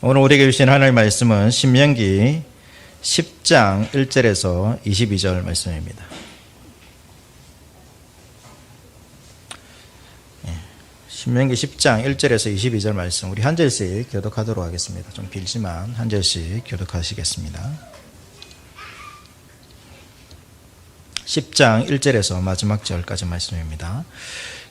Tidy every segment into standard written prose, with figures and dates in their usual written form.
오늘 우리에게 주신 하나님의 말씀은 신명기 10장 1절에서 22절 말씀입니다. 신명기 10장 1절에서 22절 말씀, 우리 한 절씩 교독하도록 하겠습니다. 좀 길지만 한 절씩 교독하시겠습니다. 10장 1절에서 마지막 절까지 말씀입니다.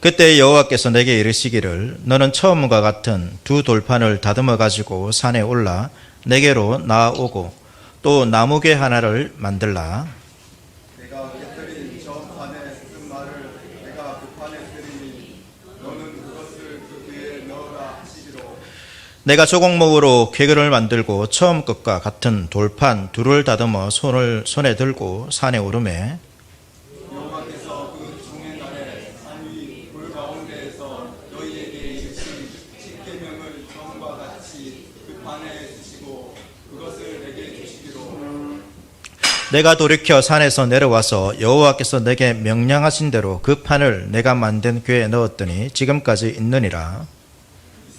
그때 여호와께서 내게 이르시기를 너는 처음과 같은 두 돌판을 다듬어 가지고 산에 올라 내게로 나아오고 또 나무개 하나를 만들라. 내가 곁들인 저 판에 쓴 말을 내가 그 판에 쓰리니 너는 그것을 그 위에 넣어라 하시기로. 내가 조곡목으로 궤걸을 만들고 처음 것과 같은 돌판 둘을 다듬어 손에 들고 산에 오르매 여호와께서 그 종의 날에 산 위 불 가운데에서 너희에게 이르신 십계명을 처음과 같이 그 판에 쓰시고 그것을 내게 주시기로. 내가 돌이켜 산에서 내려와서 여호와께서 내게 명령하신 대로 그 판을 내가 만든 궤에 넣었더니 지금까지 있느니라.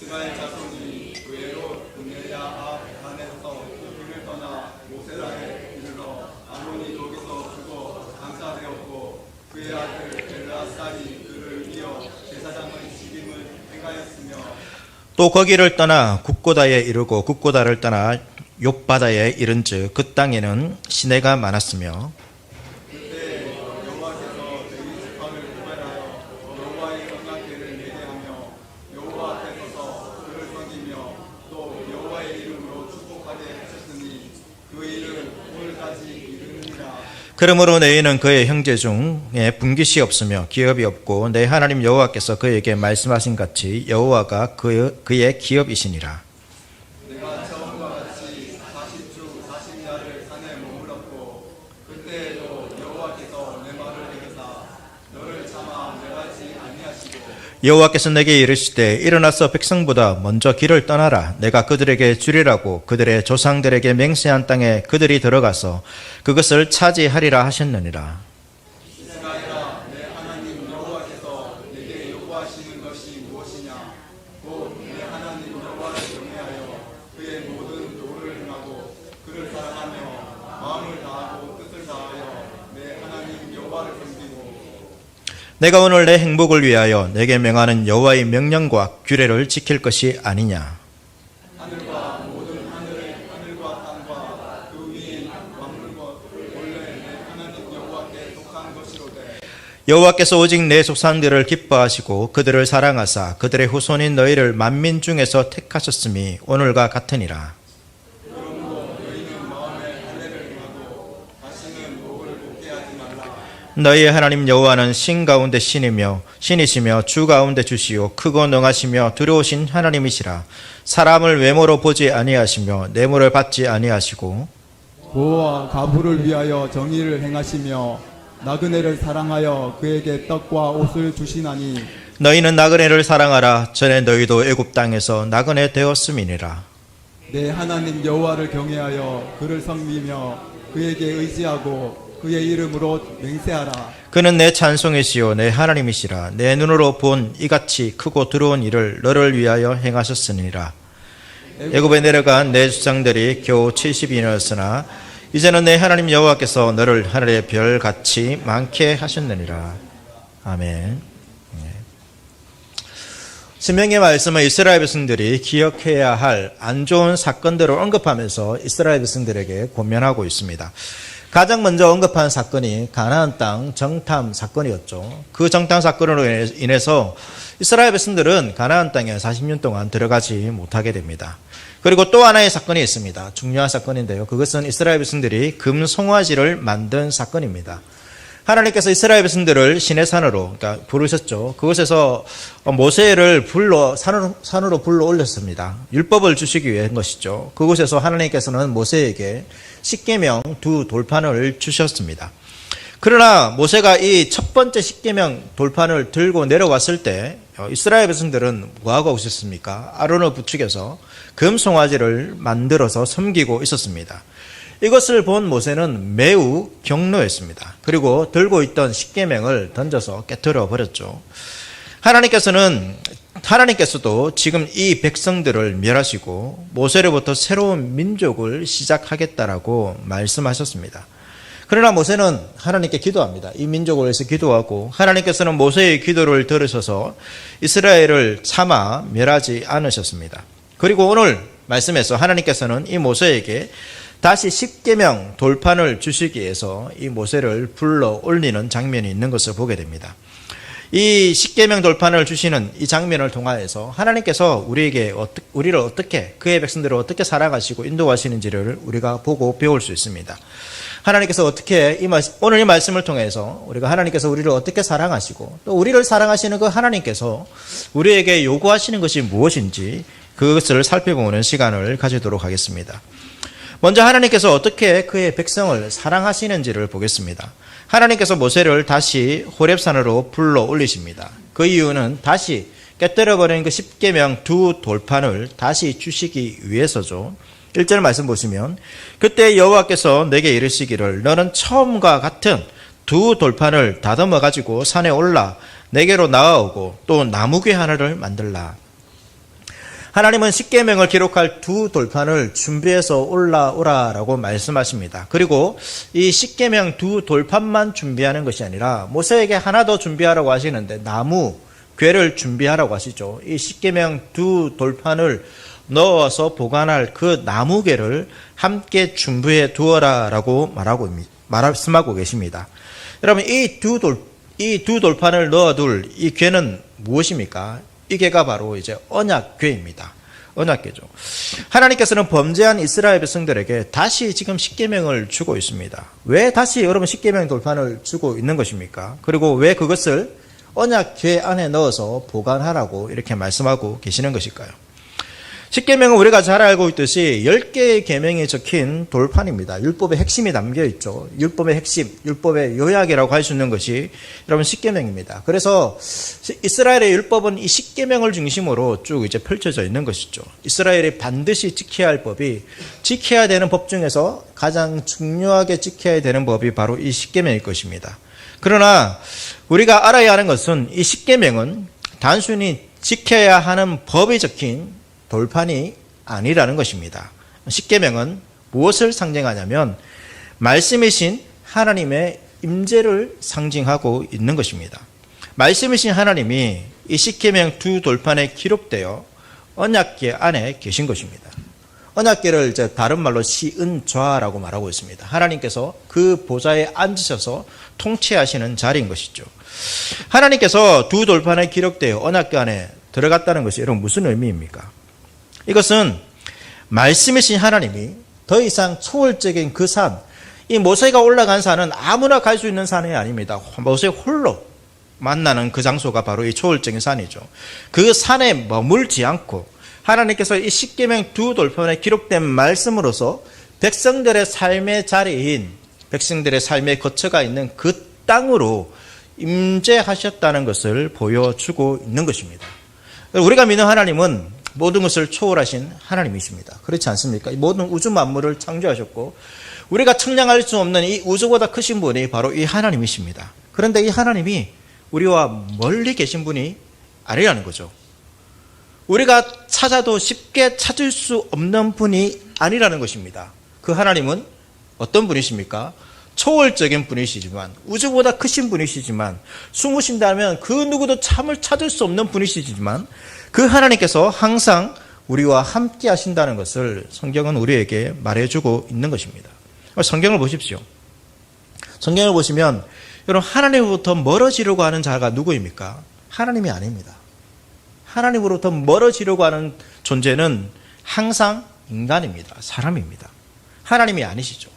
이스라엘 자손이 의외로 분야야 산에서 흙을 떠나 모세라에 이르러 아론이 거기서 죽어 감사되었고 그의 아들 엘라살이 그를 이어 제사장의 직임을 행하였으며 또 거기를 떠나 국고다에 이르고 국고다를 떠나 욥바다에 이른즉 그 땅에는 시내가 많았으며 그때 여호와께서 레위 지파를 구별하여 여호와의 영광궤를 내게 하며 여호와 앞에 서서 그를 섬기며 또 여호와의 이름으로 축복하게 하셨으니 그 일은 오늘까지 이르느니라. 그러므로 너희는 그의 형제 중에 분깃이 없으며 기업이 없고 내 하나님 여호와께서 그에게 말씀하신 같이 여호와가 그의 기업이시니라. 내가 처음과 같이 40주 40야를 산에 머물렀고 그때에도 여호와께서 내 말을 들으사 너를 참아 멸하지 아니하시고 여호와께서 내게 이르시되 일어나서 백성보다 먼저 길을 떠나라. 내가 그들에게 주리라고 그들의 조상들에게 맹세한 땅에 그들이 들어가서 그것을 차지하리라 하셨느니라. 이스라엘아 내 하나님 여호와께서 내게 요구하시는 것이 무엇이냐 곧 내 하나님 여호와를 경외하여 그의 모든 도를 행하고 그를 사랑하며 마음을 다하고 뜻을 다하여 내 하나님 여호와를 섬기고 내가 오늘 내 행복을 위하여 내게 명하는 여호와의 명령과 규례를 지킬 것이 아니냐. 하늘과 모든 하늘과 땅과 그 위에 왕는 것 원래 내 하나님 여호와께 속한 것이로되 여호와께서 오직 내 조상들을 기뻐하시고 그들을 사랑하사 그들의 후손인 너희를 만민 중에서 택하셨음이 오늘과 같으니라. 그러므로 너희는 마음에 할례를 행하고 다시는 목을 높게 하지 말라. 너희의 하나님 여호와는 신 가운데 신이시며 주 가운데 주시요 크고 능하시며 두려우신 하나님이시라. 사람을 외모로 보지 아니하시며 뇌물을 받지 아니하시고 고와 가부를 위하여 정의를 행하시며 나그네를 사랑하여 그에게 떡과 옷을 주시나니 너희는 나그네를 사랑하라. 전에 너희도 애굽 땅에서 나그네 되었음이니라. 내 하나님 여호와를 경외하여 그를 섬기며 그에게 의지하고 그의 이름으로 맹세하라. 그는 내 찬송이시요 내 하나님이시라. 내 눈으로 본 이같이 크고 두려운 일을 너를 위하여 행하셨으니라. 애굽에 내려간 내 조상들이 겨우 70인이었으나 이제는 내 하나님 여호와께서 너를 하늘의 별같이 많게 하셨느니라. 아멘. 신명기의 말씀은 이스라엘 백성들이 기억해야 할 안 좋은 사건들을 언급하면서 이스라엘 백성들에게 권면하고 있습니다. 가장 먼저 언급한 사건이 가나안 땅 정탐 사건이었죠. 그 정탐 사건으로 인해서 이스라엘 백성들은 가나안 땅에 40년 동안 들어가지 못하게 됩니다. 그리고 또 하나의 사건이 있습니다. 중요한 사건인데요. 그것은 이스라엘 백성들이 금송아지를 만든 사건입니다. 하나님께서 이스라엘 백성들을 시내산으로 부르셨죠. 그곳에서 모세를 산으로 불러 올렸습니다. 율법을 주시기 위한 것이죠. 그곳에서 하나님께서는 모세에게 십계명 두 돌판을 주셨습니다. 그러나 모세가 이 첫 번째 십계명 돌판을 들고 내려왔을 때 이스라엘 백성들은 뭐하고 있었습니까? 아론을 부축해서 금송아지를 만들어서 섬기고 있었습니다. 이것을 본 모세는 매우 경노했습니다. 그리고 들고 있던 십계명을 던져서 깨트려 버렸죠. 하나님께서도 지금 이 백성들을 멸하시고 모세로부터 새로운 민족을 시작하겠다라고 말씀하셨습니다. 그러나 모세는 하나님께 기도합니다. 이 민족을 위해서 기도하고 하나님께서는 모세의 기도를 들으셔서 이스라엘을 차마 멸하지 않으셨습니다. 그리고 오늘 말씀에서 하나님께서는 이 모세에게 다시 십계명 돌판을 주시기 위해서 이 모세를 불러 올리는 장면이 있는 것을 보게 됩니다. 이 십계명 돌판을 주시는 이 장면을 통하여서 하나님께서 우리를 어떻게, 그의 백성들을 어떻게 사랑하시고 인도하시는지를 우리가 보고 배울 수 있습니다. 하나님께서 어떻게 오늘 이 말씀을 통해서 우리가 하나님께서 우리를 어떻게 사랑하시고 또 우리를 사랑하시는 그 하나님께서 우리에게 요구하시는 것이 무엇인지 그것을 살펴보는 시간을 가지도록 하겠습니다. 먼저 하나님께서 어떻게 그의 백성을 사랑하시는지를 보겠습니다. 하나님께서 모세를 다시 호렙산으로 불러 올리십니다. 그 이유는 다시 깨뜨려버린 그 십계명 두 돌판을 다시 주시기 위해서죠. 1절 말씀 보시면 그때 여호와께서 내게 이르시기를 너는 처음과 같은 두 돌판을 다듬어 가지고 산에 올라 내게로 나아오고 또 나무괴 하나를 만들라. 하나님은 십계명을 기록할 두 돌판을 준비해서 올라오라라고 말씀하십니다. 그리고 이 십계명 두 돌판만 준비하는 것이 아니라 모세에게 하나 더 준비하라고 하시는데 나무 궤를 준비하라고 하시죠. 이 십계명 두 돌판을 넣어서 보관할 그 나무 궤를 함께 준비해 두어라라고 말씀하고 계십니다. 여러분 이 두 돌판을 넣어둘 이 궤는 무엇입니까? 이 궤가 바로 이제 언약궤입니다. 언약궤죠. 하나님께서는 범죄한 이스라엘 백성들에게 다시 지금 십계명을 주고 있습니다. 왜 다시 여러분 십계명 돌판을 주고 있는 것입니까? 그리고 왜 그것을 언약궤 안에 넣어서 보관하라고 이렇게 말씀하고 계시는 것일까요? 십계명은 우리가 잘 알고 있듯이 10개의 계명이 적힌 돌판입니다. 율법의 핵심이 담겨 있죠. 율법의 핵심, 율법의 요약이라고 할 수 있는 것이 여러분 십계명입니다. 그래서 이스라엘의 율법은 이 십계명을 중심으로 쭉 이제 펼쳐져 있는 것이죠. 이스라엘이 반드시 지켜야 할 법이, 지켜야 되는 법 중에서 가장 중요하게 지켜야 되는 법이 바로 이 십계명일 것입니다. 그러나 우리가 알아야 하는 것은 이 십계명은 단순히 지켜야 하는 법이 적힌 돌판이 아니라는 것입니다. 십계명은 무엇을 상징하냐면 말씀이신 하나님의 임재를 상징하고 있는 것입니다. 말씀이신 하나님이 이 십계명 두 돌판에 기록되어 언약궤 안에 계신 것입니다. 언약궤를 이제 다른 말로 시은좌라고 말하고 있습니다. 하나님께서 그 보좌에 앉으셔서 통치하시는 자리인 것이죠. 하나님께서 두 돌판에 기록되어 언약궤 안에 들어갔다는 것이 여러분 무슨 의미입니까? 이것은 말씀이신 하나님이 더 이상 초월적인 그 산, 이 모세가 올라간 산은 아무나 갈 수 있는 산이 아닙니다. 모세 홀로 만나는 그 장소가 바로 이 초월적인 산이죠. 그 산에 머물지 않고 하나님께서 이 십계명 두 돌판에 기록된 말씀으로서 백성들의 삶의 자리인, 백성들의 삶의 거처가 있는 그 땅으로 임재하셨다는 것을 보여주고 있는 것입니다. 우리가 믿는 하나님은 모든 것을 초월하신 하나님이십니다. 그렇지 않습니까? 모든 우주 만물을 창조하셨고 우리가 측량할 수 없는 이 우주보다 크신 분이 바로 이 하나님이십니다. 그런데 이 하나님이 우리와 멀리 계신 분이 아니라는 거죠. 우리가 찾아도 쉽게 찾을 수 없는 분이 아니라는 것입니다. 그 하나님은 어떤 분이십니까? 초월적인 분이시지만, 우주보다 크신 분이시지만, 숨으신다면 그 누구도 참을 찾을 수 없는 분이시지만 그 하나님께서 항상 우리와 함께 하신다는 것을 성경은 우리에게 말해주고 있는 것입니다. 성경을 보십시오. 성경을 보시면 여러분 하나님으로부터 멀어지려고 하는 자가 누구입니까? 하나님이 아닙니다. 하나님으로부터 멀어지려고 하는 존재는 항상 인간입니다. 사람입니다. 하나님이 아니시죠.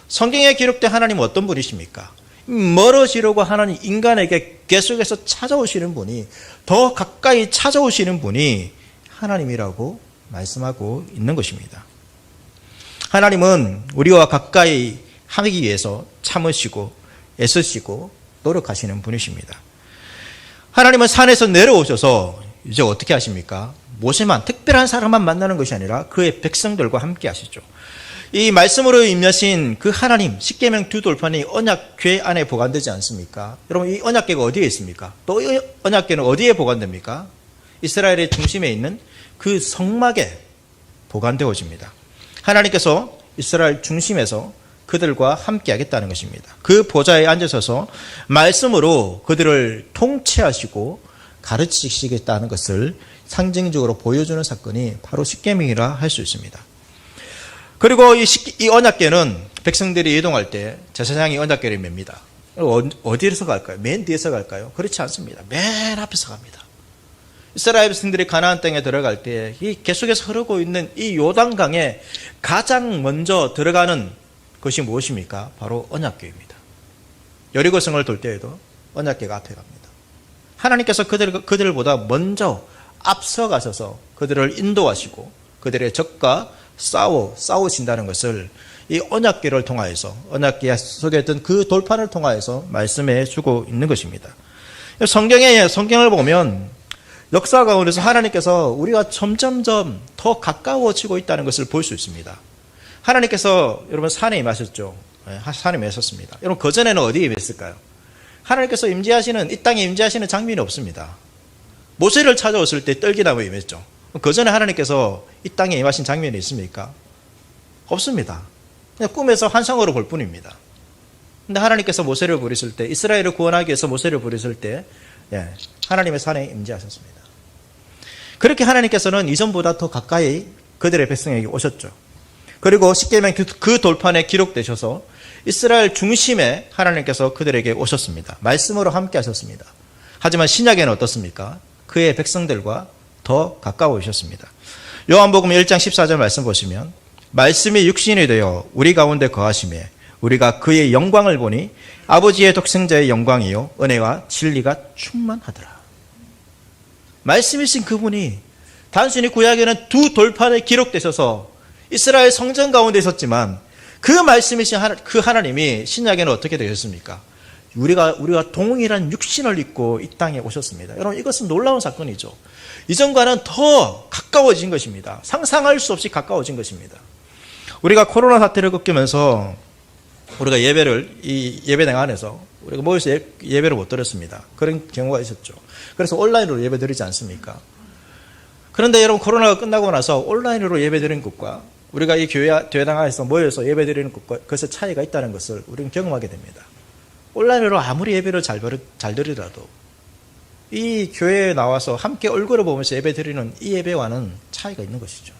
성경에 기록된 하나님은 어떤 분이십니까? 멀어지려고 하는 인간에게 계속해서 찾아오시는 분이, 더 가까이 찾아오시는 분이 하나님이라고 말씀하고 있는 것입니다. 하나님은 우리와 가까이 하기 위해서 참으시고 애쓰시고 노력하시는 분이십니다. 하나님은 산에서 내려오셔서 이제 어떻게 하십니까? 모세만, 특별한 사람만 만나는 것이 아니라 그의 백성들과 함께 하시죠. 이 말씀으로 임하신 그 하나님, 십계명 두 돌판이 언약궤 안에 보관되지 않습니까? 여러분, 이 언약궤가 어디에 있습니까? 또 이 언약궤는 어디에 보관됩니까? 이스라엘의 중심에 있는 그 성막에 보관되어집니다. 하나님께서 이스라엘 중심에서 그들과 함께 하겠다는 것입니다. 그 보좌에 앉으셔서 말씀으로 그들을 통치하시고 가르치시겠다는 것을 상징적으로 보여주는 사건이 바로 십계명이라 할 수 있습니다. 그리고 이 언약궤는 백성들이 이동할 때 제사장이 언약궤를 맵니다. 어디에서 갈까요? 맨 뒤에서 갈까요? 그렇지 않습니다. 맨 앞에서 갑니다. 이스라엘 백성들이 가나안 땅에 들어갈 때 이 계속해서 흐르고 있는 이 요단강에 가장 먼저 들어가는 것이 무엇입니까? 바로 언약궤입니다. 여리고성을 돌 때에도 언약궤가 앞에 갑니다. 하나님께서 그들보다 먼저 앞서가셔서 그들을 인도하시고 그들의 적과 싸우신다는 것을 이 언약궤를 통하여서, 언약궤 속에 있던 그 돌판을 통하여서 말씀해 주고 있는 것입니다. 성경을 보면 역사 가운데서 하나님께서 우리가 점점점 더 가까워지고 있다는 것을 볼 수 있습니다. 하나님께서 여러분 산에 임하셨죠. 산에 임하셨습니다. 여러분 그전에는 어디에 임했을까요? 하나님께서 임재하시는, 이 땅에 임재하시는 장면이 없습니다. 모세를 찾아왔을 때 떨기나무에 임했죠. 그전에 하나님께서 이 땅에 임하신 장면이 있습니까? 없습니다. 그냥 꿈에서 환상으로 볼 뿐입니다. 근데 하나님께서 모세를 부르실 때, 이스라엘을 구원하기 위해서 모세를 부르실 때 하나님의 산에 임재하셨습니다. 그렇게 하나님께서는 이전보다 더 가까이 그들의 백성에게 오셨죠. 그리고 십계명 그 돌판에 기록되셔서 이스라엘 중심에 하나님께서 그들에게 오셨습니다. 말씀으로 함께 하셨습니다. 하지만 신약에는 어떻습니까? 그의 백성들과 더 가까워지셨습니다. 요한복음 1장 14절 말씀 보시면 말씀이 육신이 되어 우리 가운데 거하심에 우리가 그의 영광을 보니 아버지의 독생자의 영광이요 은혜와 진리가 충만하더라. 말씀이신 그분이 단순히 구약에는 두 돌판에 기록되셔서 이스라엘 성전 가운데 있었지만 그 말씀이신 그 하나님이 신약에는 어떻게 되셨습니까? 우리가 동일한 육신을 입고 이 땅에 오셨습니다. 여러분 이것은 놀라운 사건이죠. 이전과는 더 가까워진 것입니다. 상상할 수 없이 가까워진 것입니다. 우리가 코로나 사태를 겪으면서 우리가 이 예배당 안에서 우리가 모여서 예배를 못 드렸습니다. 그런 경우가 있었죠. 그래서 온라인으로 예배 드리지 않습니까? 그런데 여러분 코로나가 끝나고 나서 온라인으로 예배 드리는 것과 우리가 이 교회당 안에서 모여서 예배 드리는 것과 그것의 차이가 있다는 것을 우리는 경험하게 됩니다. 온라인으로 아무리 예배를 잘 드리더라도 이 교회에 나와서 함께 얼굴을 보면서 예배 드리는 이 예배와는 차이가 있는 것이죠.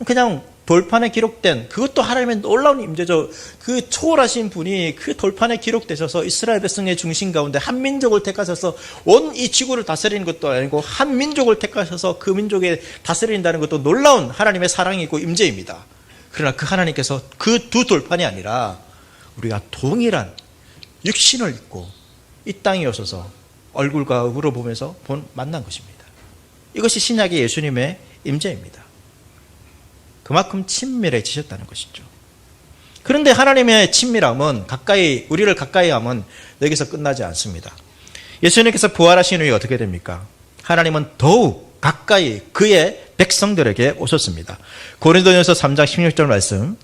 그냥 돌판에 기록된, 그것도 하나님의 놀라운 임재죠. 그 초월하신 분이 그 돌판에 기록되셔서 이스라엘 백성의 중심 가운데 한 민족을 택하셔서 온 이 지구를 다스리는 것도 아니고 한 민족을 택하셔서 그 민족에 다스린다는 것도 놀라운 하나님의 사랑이고 임재입니다. 그러나 그 하나님께서 그 두 돌판이 아니라 우리가 동일한 육신을 입고 이 땅에 오셔서 얼굴과 얼굴을 보면서 만난 것입니다. 이것이 신약의 예수님의 임재입니다. 그만큼 친밀해지셨다는 것이죠. 그런데 하나님의 친밀함은 우리를 가까이 하면 여기서 끝나지 않습니다. 예수님께서 부활하신 후에 어떻게 됩니까? 하나님은 더욱 가까이 그의 백성들에게 오셨습니다. 고린도전서 3장 16절 말씀,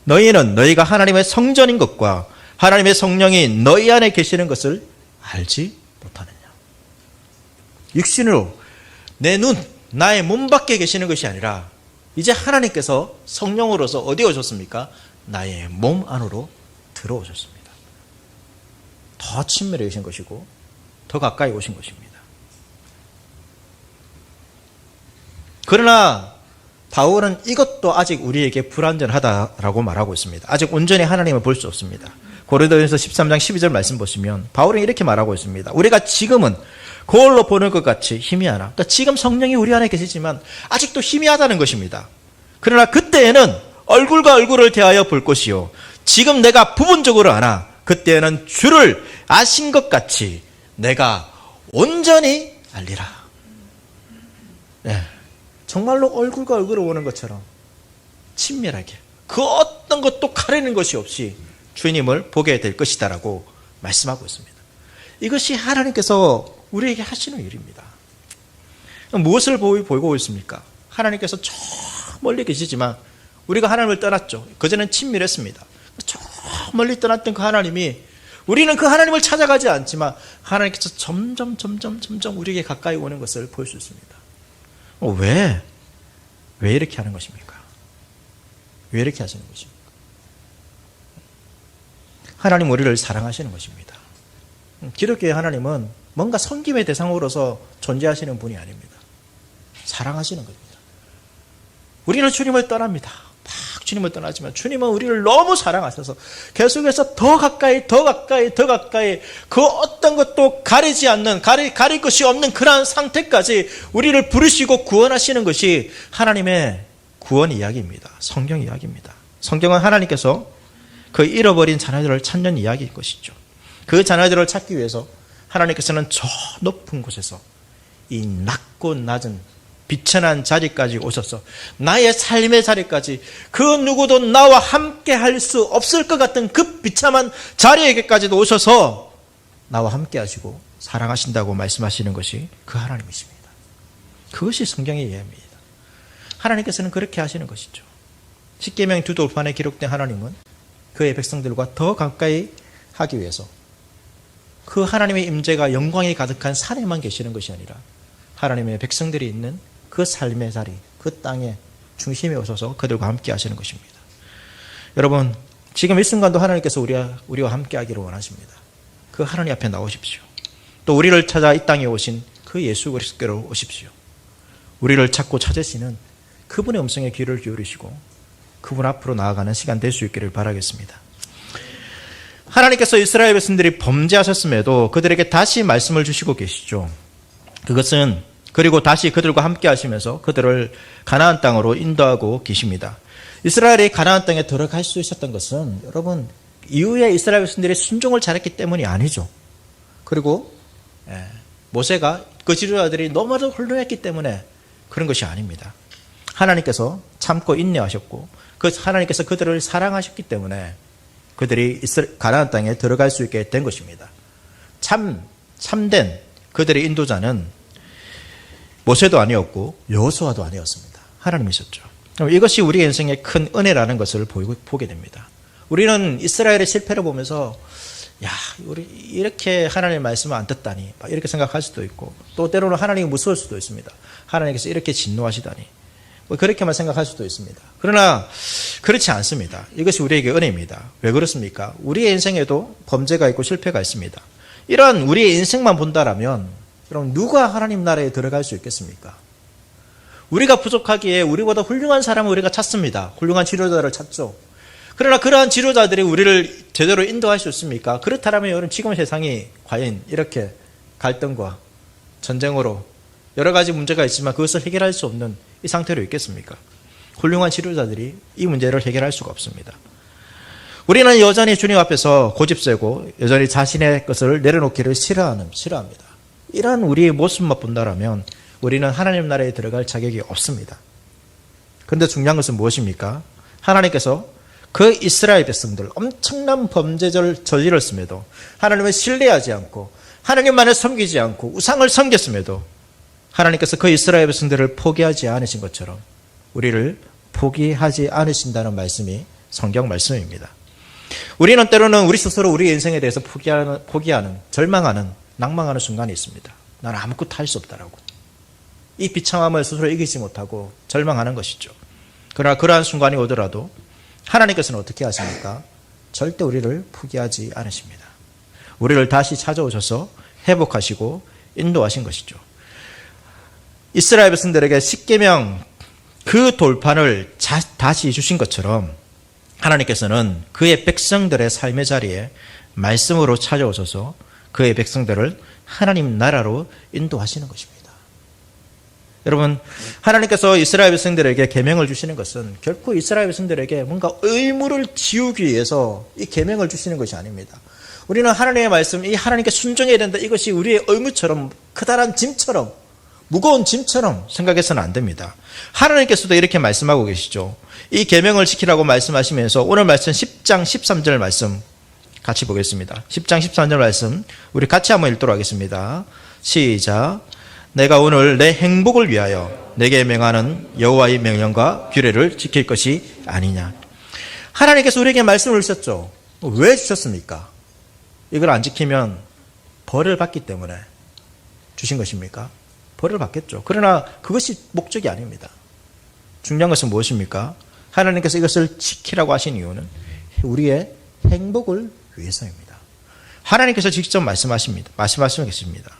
너희는 너희가 하나님의 성전인 것과 하나님의 성령이 너희 안에 계시는 것을 알지 못하느냐. 육신으로 내 눈, 나의 몸 밖에 계시는 것이 아니라 이제 하나님께서 성령으로서 어디에 오셨습니까? 나의 몸 안으로 들어오셨습니다. 더 친밀해지신 것이고 더 가까이 오신 것입니다. 그러나 바울은 이것도 아직 우리에게 불완전하다라고 말하고 있습니다. 아직 온전히 하나님을 볼 수 없습니다. 고린도전서 13장 12절 말씀 보시면 바울은 이렇게 말하고 있습니다. 우리가 지금은 거울로 보는 것 같이 희미하나, 그러니까 지금 성령이 우리 안에 계시지만 아직도 희미하다는 것입니다. 그러나 그때에는 얼굴과 얼굴을 대하여 볼 것이요, 지금 내가 부분적으로 아나 그때에는 주를 아신 것 같이 내가 온전히 알리라. 네, 정말로 얼굴과 얼굴을 보는 것처럼 친밀하게 그 어떤 것도 가리는 것이 없이 주님을 보게 될 것이다라고 말씀하고 있습니다. 이것이 하나님께서 우리에게 하시는 일입니다. 무엇을 보이고 있습니까? 하나님께서 저 멀리 계시지만 우리가 하나님을 떠났죠. 그전엔 친밀했습니다. 저 멀리 떠났던 그 하나님이 우리는 그 하나님을 찾아가지 않지만 하나님께서 점점 우리에게 가까이 오는 것을 볼 수 있습니다. 왜 이렇게 하는 것입니까? 왜 이렇게 하시는 것입니까? 하나님 우리를 사랑하시는 것입니다. 기독교의 하나님은 뭔가 섬김의 대상으로서 존재하시는 분이 아닙니다. 사랑하시는 겁니다. 우리는 주님을 떠납니다. 막 주님을 떠나지만 주님은 우리를 너무 사랑하셔서 계속해서 더 가까이 그 어떤 것도 가리지 않는 가릴 것이 없는 그러한 상태까지 우리를 부르시고 구원하시는 것이 하나님의 구원 이야기입니다. 성경 이야기입니다. 성경은 하나님께서 그 잃어버린 자녀들을 찾는 이야기일 것이죠. 그 자녀들을 찾기 위해서 하나님께서는 저 높은 곳에서 이 낮고 낮은 비천한 자리까지 오셔서 나의 삶의 자리까지 그 누구도 나와 함께 할 수 없을 것 같은 그 비참한 자리에게까지도 오셔서 나와 함께 하시고 사랑하신다고 말씀하시는 것이 그 하나님이십니다. 그것이 성경의 이해입니다. 하나님께서는 그렇게 하시는 것이죠. 십계명 두 돌판에 기록된 하나님은 그의 백성들과 더 가까이 하기 위해서 그 하나님의 임재가 영광이 가득한 산에만 계시는 것이 아니라 하나님의 백성들이 있는 그 삶의 자리, 그 땅의 중심에 오셔서 그들과 함께 하시는 것입니다. 여러분, 지금 이 순간도 하나님께서 우리와 함께 하기를 원하십니다. 그 하나님 앞에 나오십시오. 또 우리를 찾아 이 땅에 오신 그 예수 그리스도께로 오십시오. 우리를 찾고 찾으시는 그분의 음성에 귀를 기울이시고 그분 앞으로 나아가는 시간 될 수 있기를 바라겠습니다. 하나님께서 이스라엘 백성들이 범죄하셨음에도 그들에게 다시 말씀을 주시고 계시죠. 그것은 그리고 다시 그들과 함께 하시면서 그들을 가나안 땅으로 인도하고 계십니다. 이스라엘이 가나안 땅에 들어갈 수 있었던 것은 여러분 이후에 이스라엘 백성들이 순종을 잘했기 때문이 아니죠. 그리고 모세가 그 지도자들이 너무나도 훌륭했기 때문에 그런 것이 아닙니다. 하나님께서 참고 인내하셨고 그 하나님께서 그들을 사랑하셨기 때문에 그들이 가나안 땅에 들어갈 수 있게 된 것입니다. 참된 그들의 인도자는 모세도 아니었고 여호수아도 아니었습니다. 하나님이셨죠. 이것이 우리의 인생의 큰 은혜라는 것을 보게 됩니다. 우리는 이스라엘의 실패를 보면서 우리 이렇게 하나님의 말씀을 안 듣다니 이렇게 생각할 수도 있고 또 때로는 하나님이 무서울 수도 있습니다. 하나님께서 이렇게 진노하시다니 그렇게만 생각할 수도 있습니다. 그러나 그렇지 않습니다. 이것이 우리에게 은혜입니다. 왜 그렇습니까? 우리의 인생에도 범죄가 있고 실패가 있습니다. 이런 우리의 인생만 본다라면 그럼 누가 하나님 나라에 들어갈 수 있겠습니까? 우리가 부족하기에 우리보다 훌륭한 사람을 우리가 찾습니다. 훌륭한 지도자를 찾죠. 그러나 그러한 지도자들이 우리를 제대로 인도할 수 있습니까? 그렇다면 여러분 지금 세상이 과연 이렇게 갈등과 전쟁으로 여러 가지 문제가 있지만 그것을 해결할 수 없는 이 상태로 있겠습니까? 훌륭한 지도자들이 이 문제를 해결할 수가 없습니다. 우리는 여전히 주님 앞에서 고집세고 여전히 자신의 것을 내려놓기를 싫어합니다. 이러한 우리의 모습만 본다라면 우리는 하나님 나라에 들어갈 자격이 없습니다. 그런데 중요한 것은 무엇입니까? 하나님께서 그 이스라엘 백성들 엄청난 범죄를 저질렀음에도 하나님을 신뢰하지 않고 하나님만을 섬기지 않고 우상을 섬겼음에도 하나님께서 그 이스라엘 백성들을 포기하지 않으신 것처럼 우리를 포기하지 않으신다는 말씀이 성경 말씀입니다. 우리는 때로는 우리 스스로 우리 인생에 대해서 포기하는 절망하는 낭망하는 순간이 있습니다. 나는 아무것도 할 수 없다라고. 이 비참함을 스스로 이기지 못하고 절망하는 것이죠. 그러나 그러한 순간이 오더라도 하나님께서는 어떻게 하십니까? 절대 우리를 포기하지 않으십니다. 우리를 다시 찾아오셔서 회복하시고 인도하신 것이죠. 이스라엘 백성들에게 십계명 그 돌판을 다시 주신 것처럼 하나님께서는 그의 백성들의 삶의 자리에 말씀으로 찾아오셔서 그의 백성들을 하나님 나라로 인도하시는 것입니다. 여러분, 하나님께서 이스라엘 백성들에게 계명을 주시는 것은 결코 이스라엘 백성들에게 뭔가 의무를 지우기 위해서 이 계명을 주시는 것이 아닙니다. 우리는 하나님의 말씀, 이 하나님께 순종해야 된다. 이것이 우리의 의무처럼 커다란 짐처럼 무거운 짐처럼 생각해서는 안 됩니다. 하나님께서도 이렇게 말씀하고 계시죠. 이 계명을 지키라고 말씀하시면서 오늘 말씀 10장 13절 말씀 같이 보겠습니다. 10장 13절 말씀 우리 같이 한번 읽도록 하겠습니다. 시작. 내가 오늘 내 행복을 위하여 내게 명하는 여호와의 명령과 규례를 지킬 것이 아니냐. 하나님께서 우리에게 말씀을 주셨죠. 왜 주셨습니까? 이걸 안 지키면 벌을 받기 때문에 주신 것입니까? 벌을 받겠죠. 그러나 그것이 목적이 아닙니다. 중요한 것은 무엇입니까? 하나님께서 이것을 지키라고 하신 이유는 우리의 행복을 위해서입니다. 하나님께서 직접 말씀하시고 계십니다.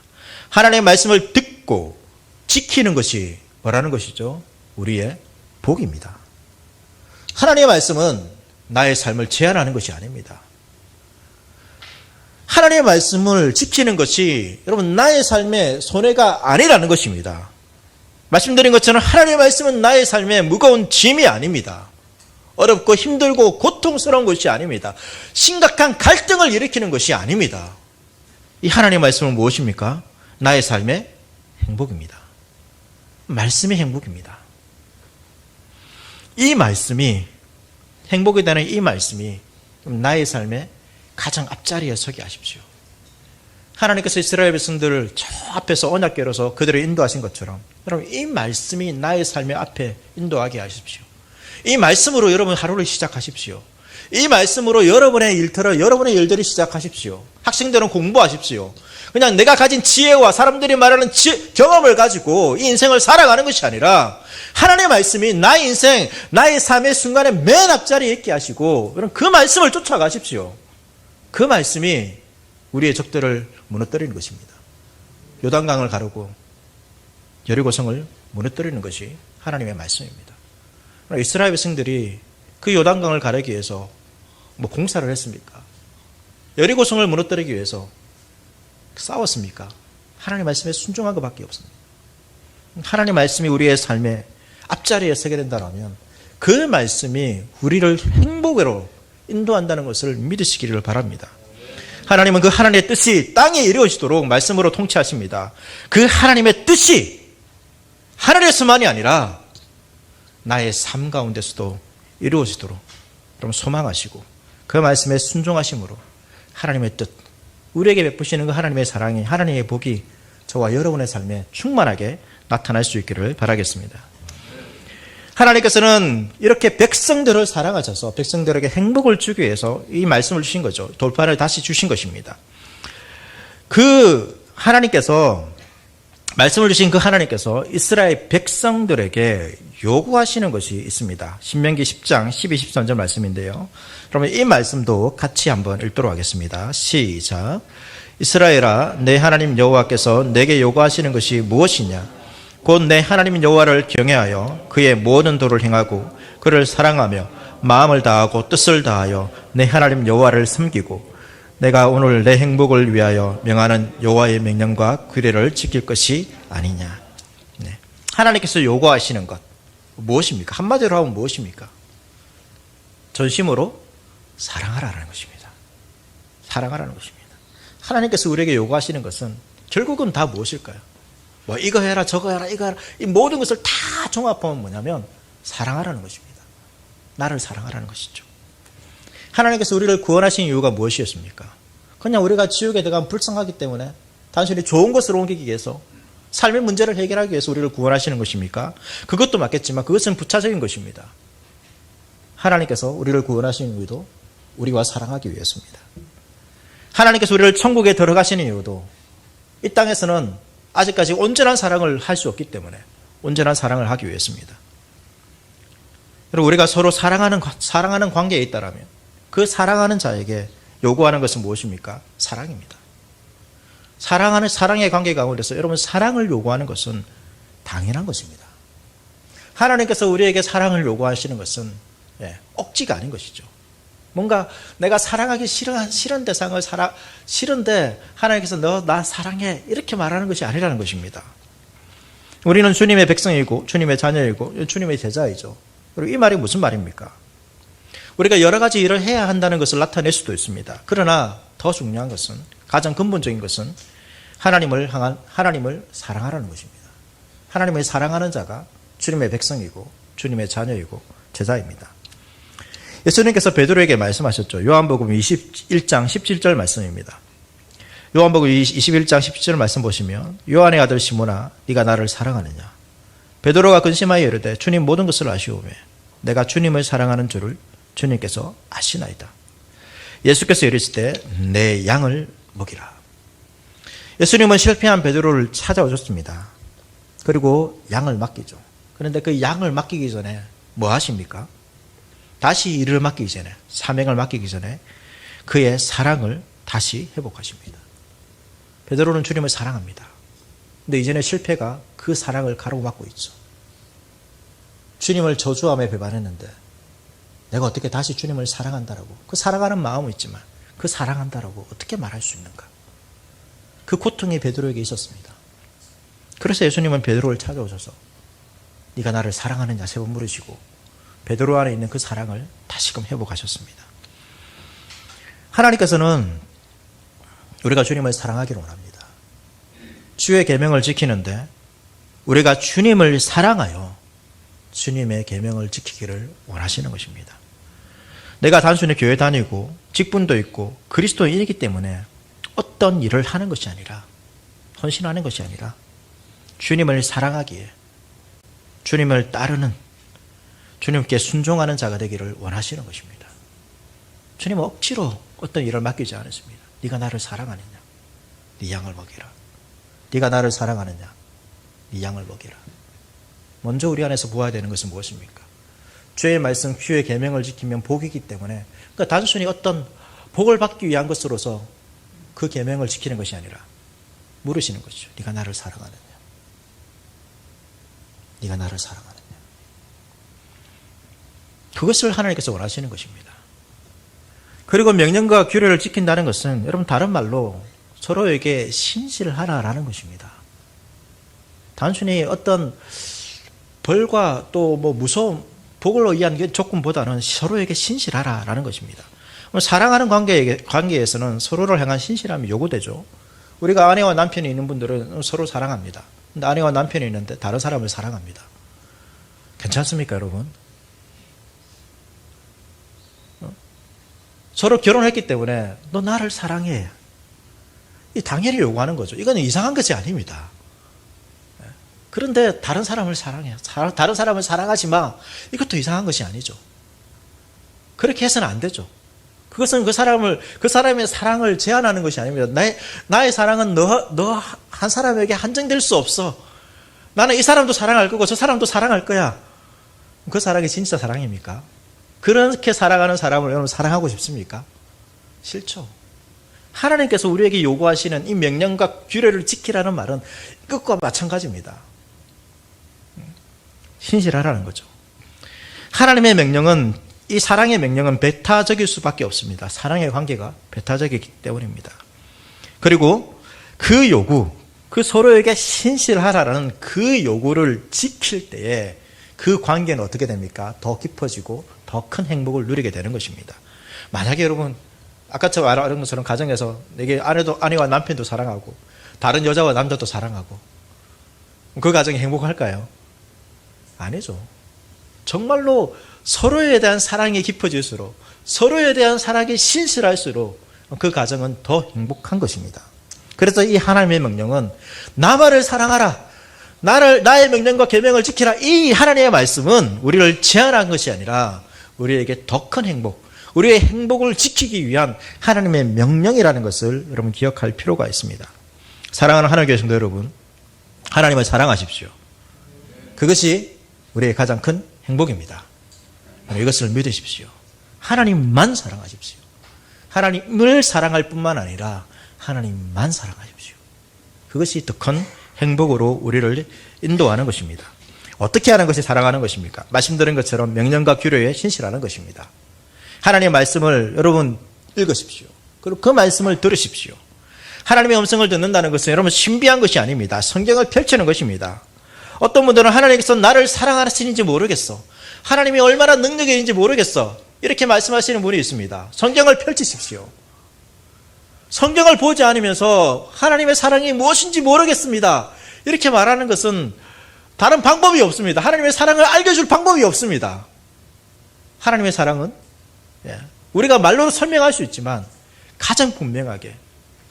하나님의 말씀을 듣고 지키는 것이 뭐라는 것이죠? 우리의 복입니다. 하나님의 말씀은 나의 삶을 제한하는 것이 아닙니다. 하나님의 말씀을 지키는 것이 여러분 나의 삶의 손해가 아니라는 것입니다. 말씀드린 것처럼 하나님의 말씀은 나의 삶의 무거운 짐이 아닙니다. 어렵고 힘들고 고통스러운 것이 아닙니다. 심각한 갈등을 일으키는 것이 아닙니다. 이 하나님의 말씀은 무엇입니까? 나의 삶의 행복입니다. 말씀이 행복입니다. 이 말씀이 행복이 되는 이 말씀이 나의 삶의 가장 앞자리에 서게 하십시오. 하나님께서 이스라엘 백성들을 저 앞에서 언약궤로서 그들을 인도하신 것처럼 여러분 이 말씀이 나의 삶의 앞에 인도하게 하십시오. 이 말씀으로 여러분 하루를 시작하십시오. 이 말씀으로 여러분의 일들을 시작하십시오. 학생들은 공부하십시오. 그냥 내가 가진 지혜와 사람들이 말하는 경험을 가지고 이 인생을 살아가는 것이 아니라 하나님의 말씀이 나의 인생, 나의 삶의 순간에 맨 앞자리에 있게 하시고 여러분 그 말씀을 쫓아가십시오. 그 말씀이 우리의 적들을 무너뜨리는 것입니다. 요단강을 가르고 여리고성을 무너뜨리는 것이 하나님의 말씀입니다. 이스라엘 백성들이 그 요단강을 가르기 위해서 공사를 했습니까? 여리고성을 무너뜨리기 위해서 싸웠습니까? 하나님의 말씀에 순종한 것밖에 없습니다. 하나님의 말씀이 우리의 삶의 앞자리에 서게 된다면 그 말씀이 우리를 행복으로 인도한다는 것을 믿으시기를 바랍니다. 하나님은 그 하나님의 뜻이 땅에 이루어지도록 말씀으로 통치하십니다. 그 하나님의 뜻이 하늘에서만이 아니라 나의 삶 가운데서도 이루어지도록 여러분 소망하시고 그 말씀에 순종하심으로 하나님의 뜻, 우리에게 베푸시는 그 하나님의 사랑이, 하나님의 복이 저와 여러분의 삶에 충만하게 나타날 수 있기를 바라겠습니다. 하나님께서는 이렇게 백성들을 사랑하셔서 백성들에게 행복을 주기 위해서 이 말씀을 주신 거죠. 돌판을 다시 주신 것입니다. 그 하나님께서 말씀을 주신 그 하나님께서 이스라엘 백성들에게 요구하시는 것이 있습니다. 신명기 10장 12, 13절 말씀인데요. 그러면 이 말씀도 같이 한번 읽도록 하겠습니다. 시작. 이스라엘아, 내 하나님 여호와께서 내게 요구하시는 것이 무엇이냐? 곧 내 하나님 여호와를 경외하여 그의 모든 도를 행하고 그를 사랑하며 마음을 다하고 뜻을 다하여 내 하나님 여호와를 섬기고 내가 오늘 내 행복을 위하여 명하는 여호와의 명령과 규례를 지킬 것이 아니냐. 네. 하나님께서 요구하시는 것 무엇입니까? 한마디로 하면 무엇입니까? 전심으로 사랑하라는 것입니다. 사랑하라는 것입니다. 하나님께서 우리에게 요구하시는 것은 결국은 다 무엇일까요? 이거 해라 저거 해라 이거 해라 이 모든 것을 다 종합하면 뭐냐면 사랑하라는 것입니다. 나를 사랑하라는 것이죠. 하나님께서 우리를 구원하신 이유가 무엇이었습니까? 그냥 우리가 지옥에 들어가면 불쌍하기 때문에 단순히 좋은 것으로 옮기기 위해서 삶의 문제를 해결하기 위해서 우리를 구원하시는 것입니까? 그것도 맞겠지만 그것은 부차적인 것입니다. 하나님께서 우리를 구원하신 이유도 우리와 사랑하기 위해서입니다. 하나님께서 우리를 천국에 들어가시는 이유도 이 땅에서는 아직까지 온전한 사랑을 할 수 없기 때문에 온전한 사랑을 하기 위해서입니다. 그리고 우리가 서로 사랑하는 관계에 있다라면 그 사랑하는 자에게 요구하는 것은 무엇입니까? 사랑입니다. 사랑의 관계 가운데서 여러분 사랑을 요구하는 것은 당연한 것입니다. 하나님께서 우리에게 사랑을 요구하시는 것은 억지가 아닌 것이죠. 뭔가 내가 사랑하기 싫은 대상을 싫은데 하나님께서 너 나 사랑해 이렇게 말하는 것이 아니라는 것입니다. 우리는 주님의 백성이고 주님의 자녀이고 주님의 제자이죠. 그리고 이 말이 무슨 말입니까? 우리가 여러 가지 일을 해야 한다는 것을 나타낼 수도 있습니다. 그러나 더 중요한 것은 가장 근본적인 것은 하나님을 사랑하라는 것입니다. 하나님을 사랑하는 자가 주님의 백성이고 주님의 자녀이고 제자입니다. 예수님께서 베드로에게 말씀하셨죠. 요한복음 21장 17절 말씀입니다. 요한복음 21장 17절 말씀 보시면 요한의 아들 시몬아 네가 나를 사랑하느냐? 베드로가 근심하여 이르되 주님 모든 것을 아시오매 내가 주님을 사랑하는 줄을 주님께서 아시나이다. 예수께서 이르시되 내 양을 먹이라. 예수님은 실패한 베드로를 찾아오셨습니다. 그리고 양을 맡기죠. 그런데 그 양을 맡기기 전에 뭐 하십니까? 다시 일을 맡기기 전에, 사명을 맡기기 전에 그의 사랑을 다시 회복하십니다. 베드로는 주님을 사랑합니다. 근데 이전에 실패가 그 사랑을 가로막고 있죠. 주님을 저주함에 배반했는데 내가 어떻게 다시 주님을 사랑한다라고, 그 사랑하는 마음은 있지만 그 사랑한다라고 어떻게 말할 수 있는가? 그 고통이 베드로에게 있었습니다. 그래서 예수님은 베드로를 찾아오셔서 네가 나를 사랑하느냐 세 번 물으시고 베드로 안에 있는 그 사랑을 다시금 회복하셨습니다. 하나님께서는 우리가 주님을 사랑하기를 원합니다. 주의 계명을 지키는데 우리가 주님을 사랑하여 주님의 계명을 지키기를 원하시는 것입니다. 내가 단순히 교회 다니고 직분도 있고 그리스도인이기 때문에 어떤 일을 하는 것이 아니라, 헌신하는 것이 아니라 주님을 사랑하기에 주님을 따르는, 주님께 순종하는 자가 되기를 원하시는 것입니다. 주님은 억지로 어떤 일을 맡기지 않으십니다. 네가 나를 사랑하느냐? 네 양을 먹이라. 네가 나를 사랑하느냐? 네 양을 먹이라. 먼저 우리 안에서 보아야 되는 것은 무엇입니까? 주의 말씀, 주의 계명을 지키면 복이기 때문에, 그러니까 단순히 어떤 복을 받기 위한 것으로서 그 계명을 지키는 것이 아니라 물으시는 것이죠. 네가 나를 사랑하느냐? 네가 나를 사랑하느냐? 그것을 하나님께서 원하시는 것입니다. 그리고 명령과 규례를 지킨다는 것은 여러분 다른 말로 서로에게 신실하라라는 것입니다. 단순히 어떤 벌과 또 뭐 무서움, 복을 의한 조건보다는 서로에게 신실하라라는 것입니다. 사랑하는 관계에서는 서로를 향한 신실함이 요구되죠. 우리가 아내와 남편이 있는 분들은 서로 사랑합니다. 근데 아내와 남편이 있는데 다른 사람을 사랑합니다. 괜찮습니까, 여러분? 서로 결혼했기 때문에 너 나를 사랑해. 이 당연히 요구하는 거죠. 이건 이상한 것이 아닙니다. 그런데 다른 사람을 사랑해. 다른 사람을 사랑하지 마. 이것도 이상한 것이 아니죠. 그렇게 해서는 안 되죠. 그것은 그 사람의 사랑을 제한하는 것이 아닙니다. 나의 사랑은 너 한 사람에게 한정될 수 없어. 나는 이 사람도 사랑할 거고 저 사람도 사랑할 거야. 그 사랑이 진짜 사랑입니까? 그렇게 사랑하는 사람을 여러분 사랑하고 싶습니까? 싫죠. 하나님께서 우리에게 요구하시는 이 명령과 규례를 지키라는 말은 이것과 마찬가지입니다. 신실하라는 거죠. 하나님의 명령은, 이 사랑의 명령은 배타적일 수밖에 없습니다. 사랑의 관계가 배타적이기 때문입니다. 그리고 그 요구, 그 서로에게 신실하라는 그 요구를 지킬 때에 그 관계는 어떻게 됩니까? 더 깊어지고 더 큰 행복을 누리게 되는 것입니다. 만약에 여러분 아까 저 말한 것처럼 가정에서 내게 아내와 남편도 사랑하고 다른 여자와 남자도 사랑하고 그 가정이 행복할까요? 아니죠. 정말로 서로에 대한 사랑이 깊어질수록, 서로에 대한 사랑이 신실할수록 그 가정은 더 행복한 것입니다. 그래서 이 하나님의 명령은 나만을 사랑하라, 나의 명령과 계명을 지키라, 이 하나님의 말씀은 우리를 제한한 것이 아니라 우리에게 더 큰 행복, 우리의 행복을 지키기 위한 하나님의 명령이라는 것을 여러분 기억할 필요가 있습니다. 사랑하는 하나님의 성도 여러분, 하나님을 사랑하십시오. 그것이 우리의 가장 큰 행복입니다. 이것을 믿으십시오. 하나님만 사랑하십시오. 하나님을 사랑할 뿐만 아니라 하나님만 사랑하십시오. 그것이 더 큰 행복으로 우리를 인도하는 것입니다. 어떻게 하는 것이 사랑하는 것입니까? 말씀드린 것처럼 명령과 규례에 신실하는 것입니다. 하나님의 말씀을 여러분 읽으십시오. 그리고 그 말씀을 들으십시오. 하나님의 음성을 듣는다는 것은 여러분 신비한 것이 아닙니다. 성경을 펼치는 것입니다. 어떤 분들은 하나님께서 나를 사랑하시는지 모르겠어, 하나님이 얼마나 능력이 있는지 모르겠어, 이렇게 말씀하시는 분이 있습니다. 성경을 펼치십시오. 성경을 보지 않으면서 하나님의 사랑이 무엇인지 모르겠습니다, 이렇게 말하는 것은 다른 방법이 없습니다. 하나님의 사랑을 알려줄 방법이 없습니다. 하나님의 사랑은 우리가 말로 설명할 수 있지만 가장 분명하게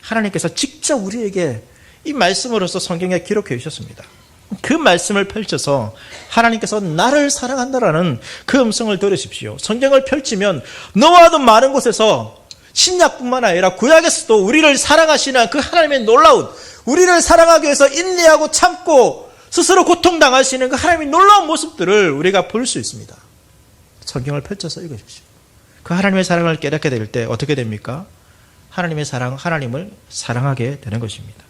하나님께서 직접 우리에게 이 말씀으로서 성경에 기록해 주셨습니다. 그 말씀을 펼쳐서 하나님께서 나를 사랑한다라는 그 음성을 들으십시오. 성경을 펼치면 너와도 많은 곳에서 신약뿐만 아니라 구약에서도 우리를 사랑하시는 그 하나님의 놀라운, 우리를 사랑하기 위해서 인내하고 참고 스스로 고통당하시는 그 하나님의 놀라운 모습들을 우리가 볼 수 있습니다. 성경을 펼쳐서 읽으십시오. 그 하나님의 사랑을 깨닫게 될 때 어떻게 됩니까? 하나님의 사랑, 하나님을 사랑하게 되는 것입니다.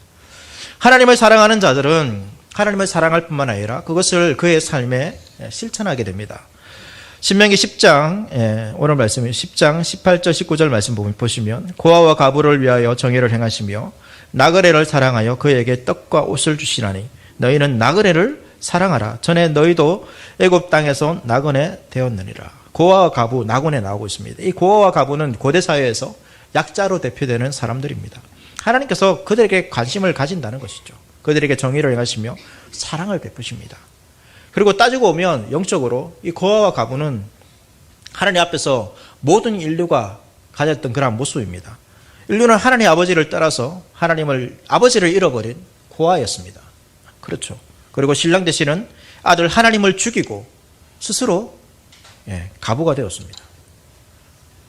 하나님을 사랑하는 자들은 하나님을 사랑할 뿐만 아니라 그것을 그의 삶에 실천하게 됩니다. 신명기 10장, 오늘 말씀이 10장 18절 19절 말씀 보시면 고아와 과부를 위하여 정의를 행하시며 나그네를 사랑하여 그에게 떡과 옷을 주시나니 너희는 나그네를 사랑하라. 전에 너희도 애굽 땅에서 나그네 되었느니라. 고아와 과부, 나그네 나오고 있습니다. 이 고아와 과부는 고대 사회에서 약자로 대표되는 사람들입니다. 하나님께서 그들에게 관심을 가진다는 것이죠. 그들에게 정의를 행하시며 사랑을 베푸십니다. 그리고 따지고 보면 영적으로 이 고아와 과부는 하나님 앞에서 모든 인류가 가졌던 그런 모습입니다. 인류는 하나님 아버지를 따라서 아버지를 잃어버린 고아였습니다. 그렇죠. 그리고 신랑 되시는 아들 하나님을 죽이고 스스로 과부가 되었습니다.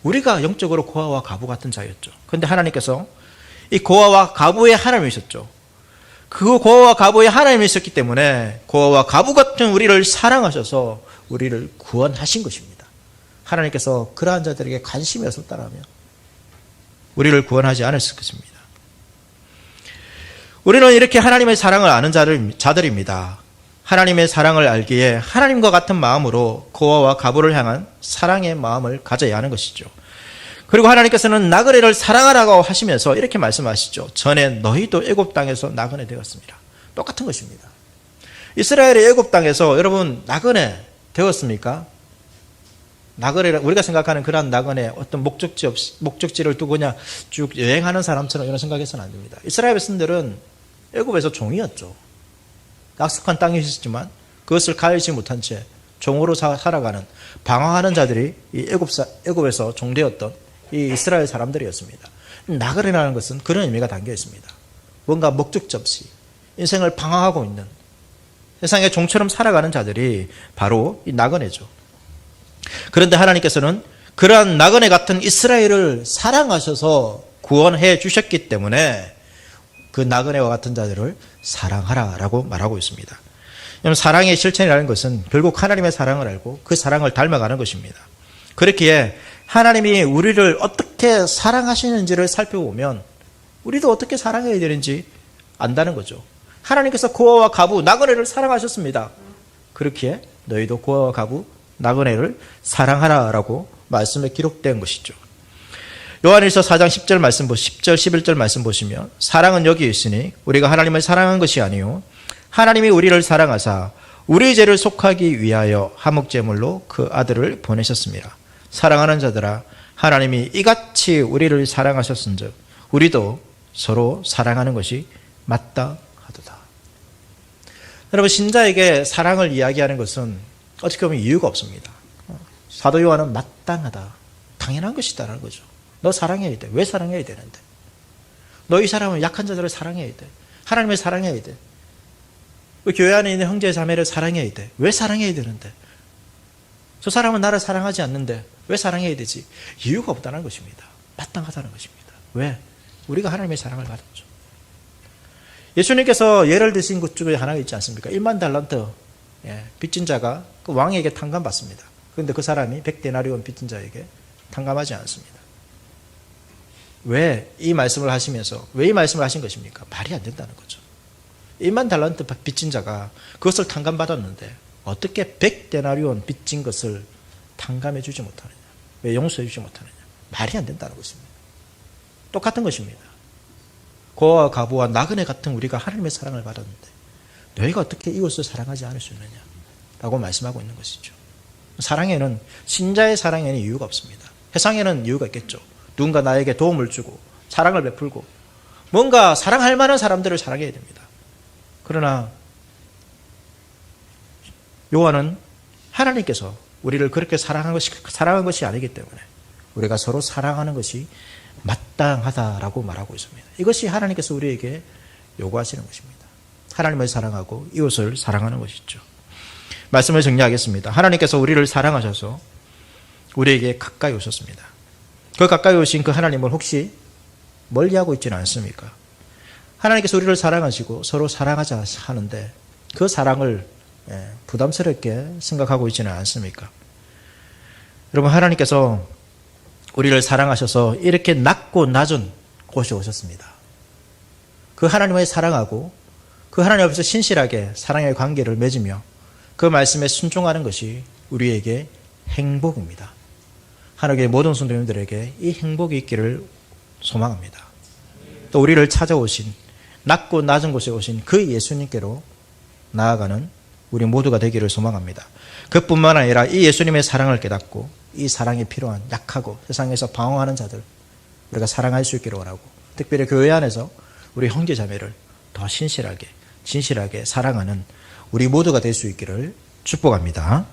우리가 영적으로 고아와 과부 같은 자였죠. 그런데 하나님께서 이 고아와 과부의 하나님이셨죠. 그 고아와 과부의 하나님이셨기 때문에 고아와 과부 같은 우리를 사랑하셔서 우리를 구원하신 것입니다. 하나님께서 그러한 자들에게 관심이 없었다면 우리를 구원하지 않았을 것입니다. 우리는 이렇게 하나님의 사랑을 아는 자들입니다. 하나님의 사랑을 알기에 하나님과 같은 마음으로 고아와 과부를 향한 사랑의 마음을 가져야 하는 것이죠. 그리고 하나님께서는 나그네를 사랑하라고 하시면서 이렇게 말씀하시죠. 전에 너희도 애굽 땅에서 나그네 되었습니다. 똑같은 것입니다. 이스라엘의 애굽 땅에서 여러분 나그네 되었습니까? 나그네, 우리가 생각하는 그런 나그네 어떤 목적지를 두고 그냥 쭉 여행하는 사람처럼 이런 생각해서는 안 됩니다. 이스라엘 백성들은 애굽에서 종이었죠. 약속한 땅이 있었지만 그것을 가르치지 못한 채 종으로 살아가는 방황하는 자들이 이 애굽에서 종되었던 이 이스라엘 사람들이었습니다. 나그네라는 것은 그런 의미가 담겨 있습니다. 뭔가 목적지 없이 인생을 방황하고 있는 세상의 종처럼 살아가는 자들이 바로 이 나그네죠. 그런데 하나님께서는 그러한 나그네 같은 이스라엘을 사랑하셔서 구원해 주셨기 때문에 그 나그네와 같은 자들을 사랑하라라고 말하고 있습니다. 사랑의 실천이라는 것은 결국 하나님의 사랑을 알고 그 사랑을 닮아가는 것입니다. 그렇기에 하나님이 우리를 어떻게 사랑하시는지를 살펴보면 우리도 어떻게 사랑해야 되는지 안다는 거죠. 하나님께서 고아와 과부, 나그네를 사랑하셨습니다. 그렇기에 너희도 고아와 과부, 나그네를 사랑하라라고 말씀에 기록된 것이죠. 요한일서 4장 10절 말씀 10절 11절 말씀 보시면 사랑은 여기 있으니 우리가 하나님을 사랑한 것이 아니요 하나님이 우리를 사랑하사 우리 죄를 속하기 위하여 화목제물로 그 아들을 보내셨습니다. 사랑하는 자들아 하나님이 이같이 우리를 사랑하셨은즉 우리도 서로 사랑하는 것이 마땅하도다. 여러분 신자에게 사랑을 이야기하는 것은 어떻게 보면 이유가 없습니다. 사도 요한은 마땅하다. 당연한 것이다라는 거죠. 너 사랑해야 돼. 왜 사랑해야 되는데? 너 이 사람은 약한 자들을 사랑해야 돼. 하나님을 사랑해야 돼. 교회 안에 있는 형제 자매를 사랑해야 돼. 왜 사랑해야 되는데? 저 사람은 나를 사랑하지 않는데 왜 사랑해야 되지? 이유가 없다는 것입니다. 마땅하다는 것입니다. 왜? 우리가 하나님의 사랑을 받았죠. 예수님께서 예를 드신 것 중에 하나가 있지 않습니까? 1만 달란트 빚진 자가 그 왕에게 탕감받습니다. 그런데 그 사람이 100데나리온 빚진 자에게 탕감하지 않습니다. 왜 이 말씀을 하시면서 왜 이 말씀을 하신 것입니까? 말이 안 된다는 거죠. 1만 달란트 빚진 자가 그것을 탕감받았는데 어떻게 100데나리온 빚진 것을 탕감해 주지 못하느냐? 왜 용서해 주지 못하느냐? 말이 안 된다는 것입니다. 똑같은 것입니다. 고아와 과부와 나그네 같은 우리가 하나님의 사랑을 받았는데 너희가 어떻게 이웃을 사랑하지 않을 수 있느냐? 라고 말씀하고 있는 것이죠. 사랑에는 신자의 사랑에는 이유가 없습니다. 세상에는 이유가 있겠죠. 누군가 나에게 도움을 주고 사랑을 베풀고 뭔가 사랑할 만한 사람들을 사랑해야 됩니다. 그러나 요한은 하나님께서 우리를 그렇게 사랑한 것이 아니기 때문에 우리가 서로 사랑하는 것이 마땅하다라고 말하고 있습니다. 이것이 하나님께서 우리에게 요구하시는 것입니다. 하나님을 사랑하고 이웃을 사랑하는 것이죠. 말씀을 정리하겠습니다. 하나님께서 우리를 사랑하셔서 우리에게 가까이 오셨습니다. 그 가까이 오신 그 하나님을 혹시 멀리하고 있지는 않습니까? 하나님께서 우리를 사랑하시고 서로 사랑하자 하는데 그 사랑을 부담스럽게 생각하고 있지는 않습니까? 여러분, 하나님께서 우리를 사랑하셔서 이렇게 낮고 낮은 곳에 오셨습니다. 그 하나님을 사랑하고 그 하나님 앞에서 신실하게 사랑의 관계를 맺으며 그 말씀에 순종하는 것이 우리에게 행복입니다. 하나님의 모든 성도님들에게 이 행복이 있기를 소망합니다. 또 우리를 찾아오신 낮고 낮은 곳에 오신 그 예수님께로 나아가는 우리 모두가 되기를 소망합니다. 그뿐만 아니라 이 예수님의 사랑을 깨닫고 이 사랑이 필요한 약하고 세상에서 방황하는 자들 우리가 사랑할 수 있기를 원하고 특별히 교회 안에서 우리 형제자매를 더 신실하게 진실하게 사랑하는 우리 모두가 될 수 있기를 축복합니다.